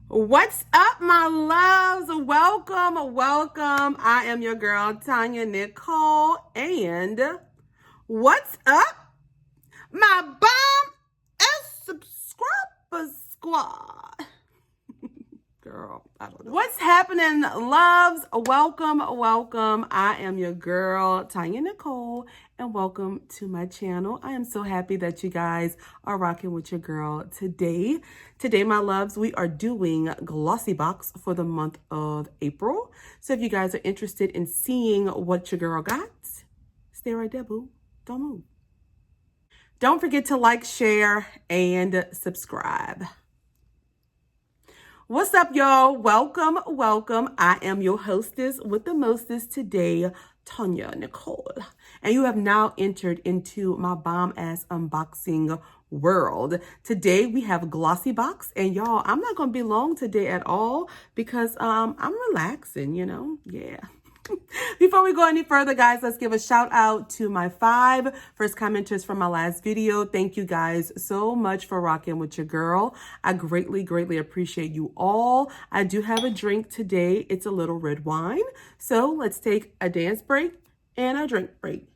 What's up, my loves? Welcome. I am your girl, Tonyanicole. And what's up, my bomb and subscriber squad? Girl, I don't know. What's happening, loves? Welcome. I am your girl, Tonyanicole, and welcome to my channel. I am so happy that you guys are rocking with your girl today. Today, my loves, we are doing Glossybox for the month of April. So if you guys are interested in seeing what your girl got, stay right there, boo. Don't move. Don't forget to like, share, and subscribe. What's up, y'all? Welcome. I am your hostess with the mostest today, Tonyanicole. And you have now entered into my bomb-ass unboxing world. Today, we have Glossybox. And y'all, I'm not going to be long today at all because I'm relaxing, you know? Yeah. Before we go any further, guys, let's give a shout out to my 5 first commenters from my last video. Thank you guys so much for rocking with your girl. I greatly appreciate you all. I do have a drink today. It's a little red wine. So let's take a dance break and a drink break.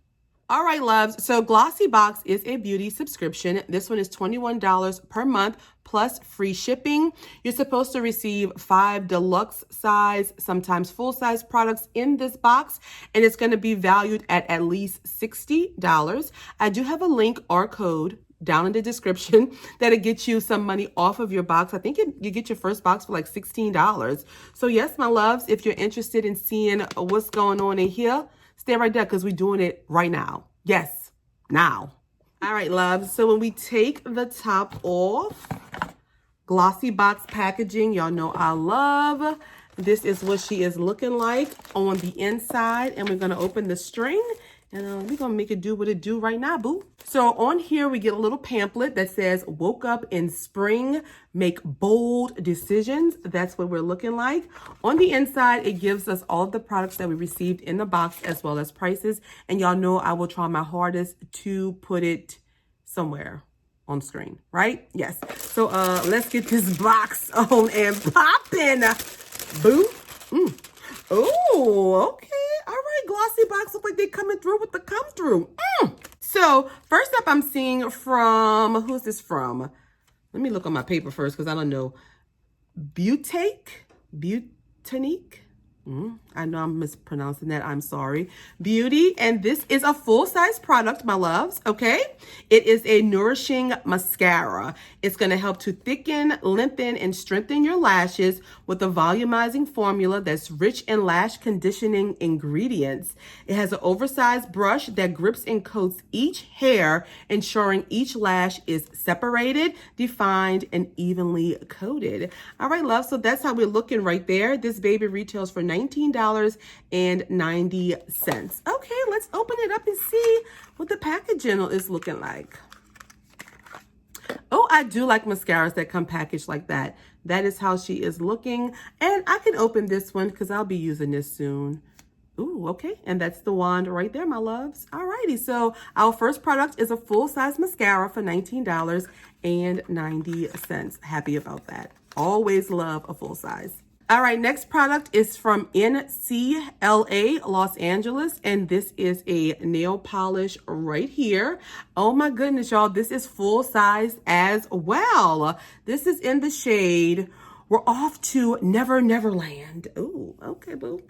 All right, loves. So Glossybox is a beauty subscription. This one is $21 per month plus free shipping. You're supposed to receive 5 deluxe size, sometimes full size products in this box, and it's going to be valued at least $60. I do have a link or code down in the description that'll get you some money off of your box. I think you get your first box for like $16. So yes, my loves, if you're interested in seeing what's going on in here, stay right there because we're doing it right now. Yes, now. All right, loves. So when we take the top off, Glossybox packaging, y'all know I love. This is what she is looking like on the inside. And we're going to open the string. And we're going to make it do what it do right now, boo. So on here, we get a little pamphlet that says, woke up in spring, make bold decisions. That's what we're looking like. On the inside, it gives us all of the products that we received in the box as well as prices. And y'all know I will try my hardest to put it somewhere on screen, right? Yes. So let's get this box on and popping, boo. Oh, okay. All right, Glossybox look like they coming through with the come through. So first up, I'm seeing from, who's this from? Let me look on my paper first because I don't know. BEAUTANIQ. I know I'm mispronouncing that. I'm sorry. Beauty. And this is a full-size product, my loves. Okay. It is a nourishing mascara. It's going to help to thicken, lengthen, and strengthen your lashes with a volumizing formula that's rich in lash conditioning ingredients. It has an oversized brush that grips and coats each hair, ensuring each lash is separated, defined, and evenly coated. All right, love. So that's how we're looking right there. This baby retails for $19.90. Okay, let's open it up and see what the packaging is looking like. Oh, I do like mascaras that come packaged like that. That is how she is looking. And I can open this one because I'll be using this soon. Ooh, okay. And that's the wand right there, my loves. Alrighty. So our first product is a full-size mascara for $19.90. Happy about that. Always love a full size. All right, next product is from NCLA, Los Angeles, and this is a nail polish right here. Oh my goodness, y'all, this is full size as well. This is in the shade, we're off to Never Neverland. Ooh, okay, boo.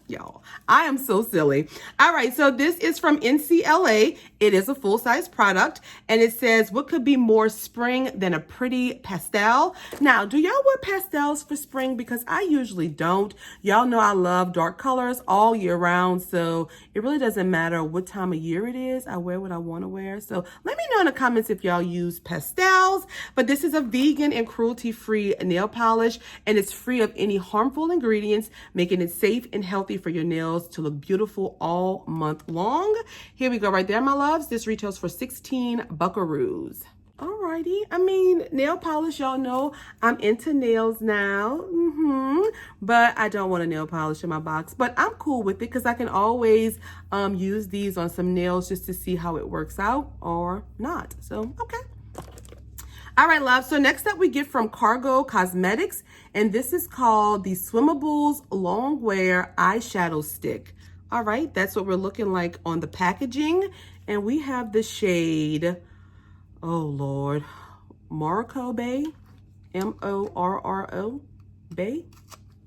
Y'all, I am so silly. All right, so this is from NCLA. It is a full-size product, and it says, what could be more spring than a pretty pastel? Now, do y'all wear pastels for spring? Because I usually don't. Y'all know I love dark colors all year round, so it really doesn't matter what time of year it is. I wear what I want to wear. So let me know in the comments if y'all use pastels. But this is a vegan and cruelty-free nail polish, and it's free of any harmful ingredients, making it safe and healthy for your nails to look beautiful all month long. Here we go right there, my loves. This retails for 16 buckaroos. Alrighty. I mean, nail polish, y'all know I'm into nails now. But I don't want a nail polish in my box. But I'm cool with it because I can always use these on some nails just to see how it works out or not. So, okay. All right, love. So next up we get from Cargo Cosmetics, and this is called the SWIMMABLES Long Wear Eyeshadow Stick. All right, that's what we're looking like on the packaging. And we have the shade, oh Lord, Morocco Bay, M-O-R-R-O, Bay,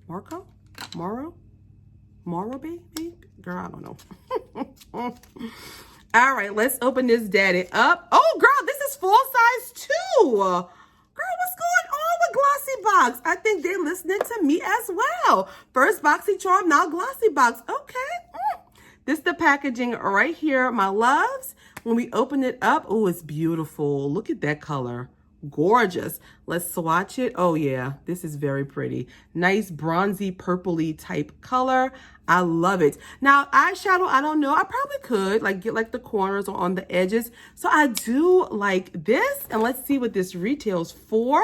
Morocco, Moro Bay, girl, I don't know. All right, let's open this daddy up. Oh, girl, this is full size too. Girl, what's going on with Glossybox? I think they're listening to me as well. First BoxyCharm, now Glossybox. Okay. This is the packaging right here, my loves. When we open it up, oh, it's beautiful. Look at that color. Gorgeous. Let's swatch it. Oh yeah, this is very pretty. Nice bronzy purpley type color. I love it. Now eyeshadow, I don't know, I probably could like get like the corners or on the edges. So I do like this, and let's see what this retails for.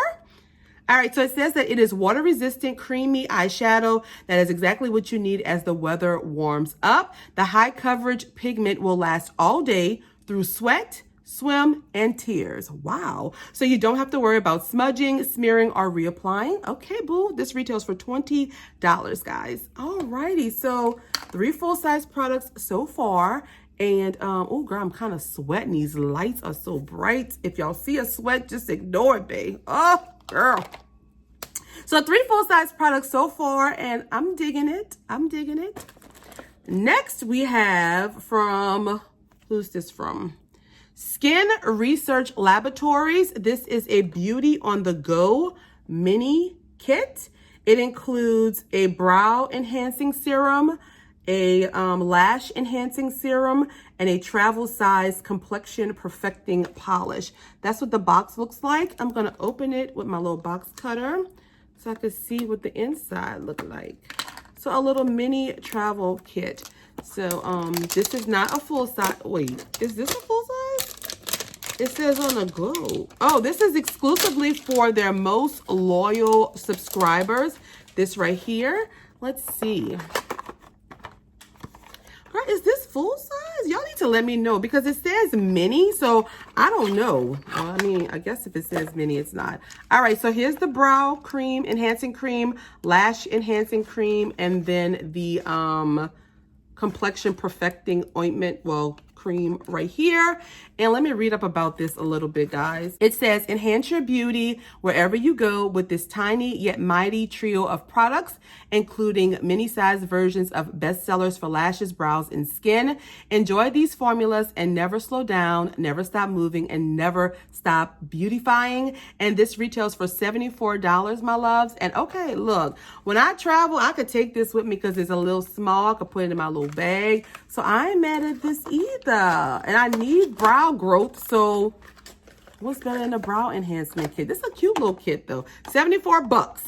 All right, so it says that it is water resistant, creamy eyeshadow that is exactly what you need as the weather warms up. The high coverage pigment will last all day through sweat, swim, and tears. Wow. So you don't have to worry about smudging, smearing, or reapplying. Okay, boo. This retails for $20, guys. Alrighty. So 3 full-size products so far. And, oh, girl, I'm kind of sweating. These lights are so bright. If y'all see a sweat, just ignore it, babe. Oh, girl. So 3 full-size products so far, and I'm digging it. I'm digging it. Next, we have from, who's this from? Skin Research Laboratories. This is a Beauty on the Go mini kit. It includes a brow enhancing serum, a lash enhancing serum, and a travel size complexion perfecting polish. That's what the box looks like. I'm gonna open it with my little box cutter so I can see what the inside look like. So a little mini travel kit. So this is not a full size. Wait, is this a full size? It says on the go. Oh, this is exclusively for their most loyal subscribers. This right here. Let's see. Girl, is this full size? Y'all need to let me know because it says mini, so I don't know. Well, I mean, I guess if it says mini, it's not. All right, so here's the brow cream, enhancing cream, lash enhancing cream, and then the complexion perfecting ointment, well, cream right here. And let me read up about this a little bit, guys. It says, enhance your beauty wherever you go with this tiny yet mighty trio of products, including mini-sized versions of bestsellers for lashes, brows, and skin. Enjoy these formulas and never slow down, never stop moving, and never stop beautifying. And this retails for $74, my loves. And okay, look, when I travel, I could take this with me because it's a little small. I could put it in my little bag. So I ain't mad at this either. And I need brow growth, so what's better than a brow enhancement kit? This is a cute little kit though. 74 bucks.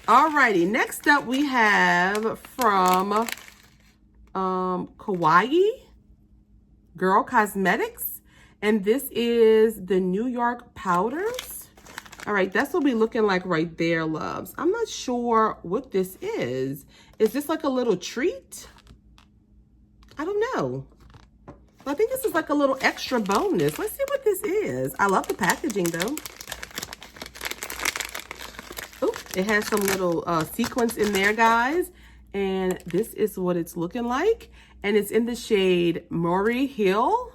Alrighty, next up we have from Kawaii Girl Cosmetics, and this is the New York powders. All right, that's what we looking like right there, loves. I'm not sure what this is. Is this like a little treat? I don't know. I think this is like a little extra bonus. Let's see what this is. I love the packaging though. Oh, it has some little sequins in there, guys. And this is what it's looking like. And it's in the shade Maury Hill.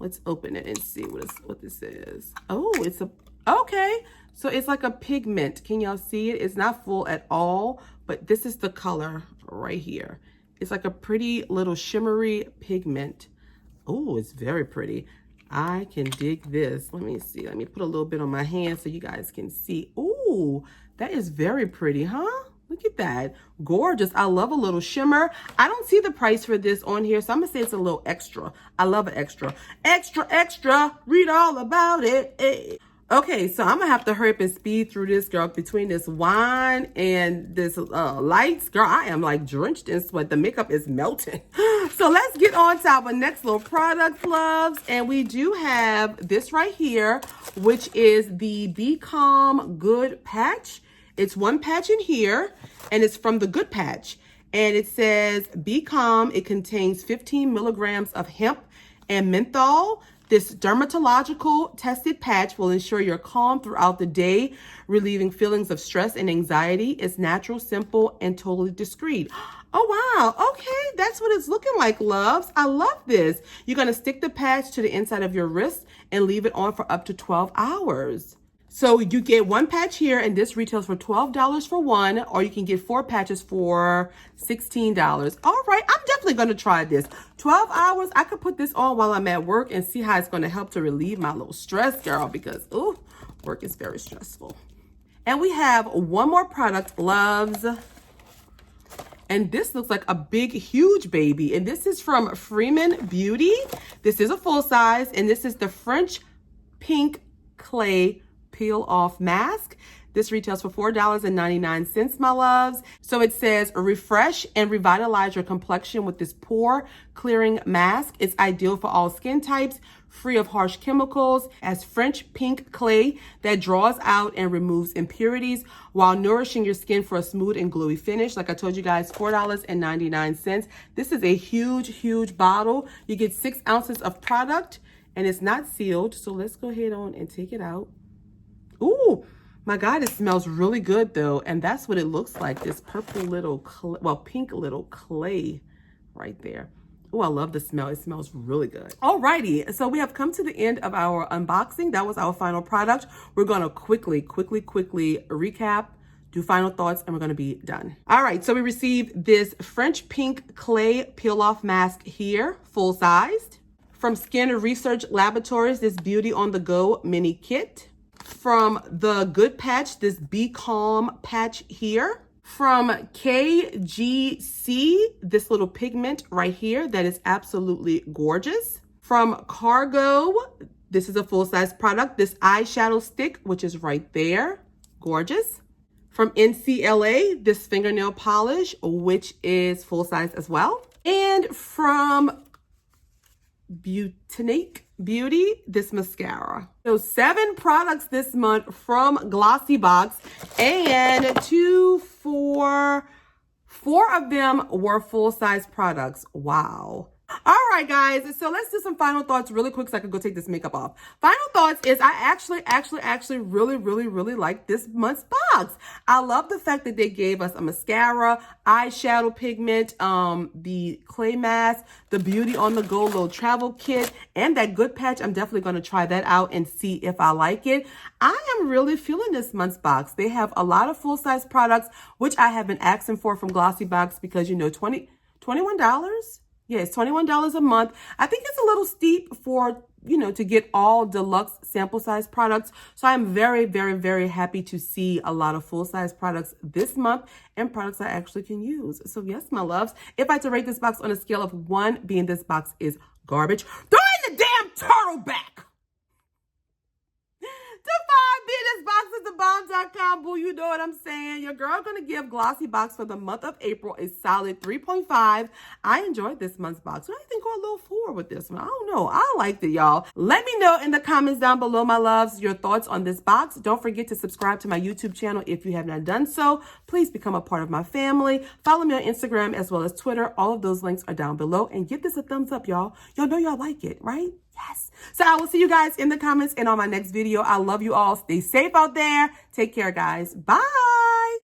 Let's open it and see what this is. Oh, it's a, okay. So it's like a pigment. Can y'all see it? It's not full at all, but this is the color right here. It's like a pretty little shimmery pigment. Oh, it's very pretty. I can dig this. Let me see. Let me put a little bit on my hand so you guys can see. Oh, that is very pretty, huh? Look at that. Gorgeous. I love a little shimmer. I don't see the price for this on here, so I'm going to say it's a little extra. I love an extra. Extra, extra. Read all about it. Hey. Okay, so I'm going to have to hurry up and speed through this, girl. Between this wine and this lights, girl, I am like drenched in sweat. The makeup is melting. So let's get on to our next little product, loves. And we do have this right here, which is the Be Calm Good Patch. It's one patch in here, and it's from the Good Patch. And it says, Be Calm. It contains 15 milligrams of hemp and menthol This dermatological tested patch will ensure you're calm throughout the day, relieving feelings of stress and anxiety. It's natural, simple, and totally discreet. Oh, wow. Okay, that's what it's looking like, loves. I love this. You're going to stick the patch to the inside of your wrist and leave it on for up to 12 hours. So you get one patch here, and this retails for $12 for one, or you can get 4 patches for $16. All right, I'm definitely going to try this. 12 hours, I could put this on while I'm at work and see how it's going to help to relieve my little stress, girl, because, ooh, work is very stressful. And we have one more product, loves. And this looks like a big, huge baby. And this is from Freeman Beauty. This is a full size, and this is the French Pink Clay Peel Off Mask. This retails for $4.99, my loves. So it says, refresh and revitalize your complexion with this pore clearing mask. It's ideal for all skin types, free of harsh chemicals, as French pink clay that draws out and removes impurities while nourishing your skin for a smooth and glowy finish. Like I told you guys, $4.99. This is a huge, huge bottle. You get 6 ounces of product, and it's not sealed. So let's go ahead on and take it out. Ooh, my God, it smells really good though. And that's what it looks like, this purple little, pink little clay right there. Oh, I love the smell. It smells really good. Alrighty, so we have come to the end of our unboxing. That was our final product. We're gonna quickly recap, do final thoughts, and we're gonna be done. All right, so we received this French Pink Clay Peel Off Mask here, full sized. From Skin Research Laboratories, this Beauty on the Go mini kit. From the Good Patch, this Be Calm patch here. From KGC, this little pigment right here that is absolutely gorgeous. From Cargo, this is a full-size product, this eyeshadow stick, which is right there, gorgeous. From NCLA, this fingernail polish, which is full-size as well. And from BEAUTANIQ Beauty, this mascara. So 7 products this month from Glossybox, and 4 of them were full-size products. Wow. All right, guys, so let's do some final thoughts really quick so I can go take this makeup off. Final thoughts is I actually really like this month's box. I love the fact that they gave us a mascara, eyeshadow pigment, the clay mask, the Beauty on the Go little travel kit, and that Good Patch. I'm definitely going to try that out and see if I like it. I am really feeling this month's box. They have a lot of full-size products, which I have been asking for from Glossybox because, you know, $21? Yeah, it's $21 a month. I think it's a little steep for, you know, to get all deluxe sample size products. So I'm very happy to see a lot of full size products this month and products I actually can use. So yes, my loves, if I had to rate this box on a scale of 1 being this box is garbage, throw in the damn turtle back. To 5 being this box is thebomb.com, boo. You know what I'm saying? Your girl gonna give Glossybox for the month of April a solid 3.5. I enjoyed this month's box. I think go a little 4 with this one. I don't know. I liked it, y'all. Let me know in the comments down below, my loves, your thoughts on this box. Don't forget to subscribe to my YouTube channel if you have not done so. Please become a part of my family. Follow me on Instagram as well as Twitter. All of those links are down below. And give this a thumbs up, y'all. Y'all know y'all like it, right? Yes. So I will see you guys in the comments and on my next video. I love you all. Stay safe out there. Take care, guys. Bye.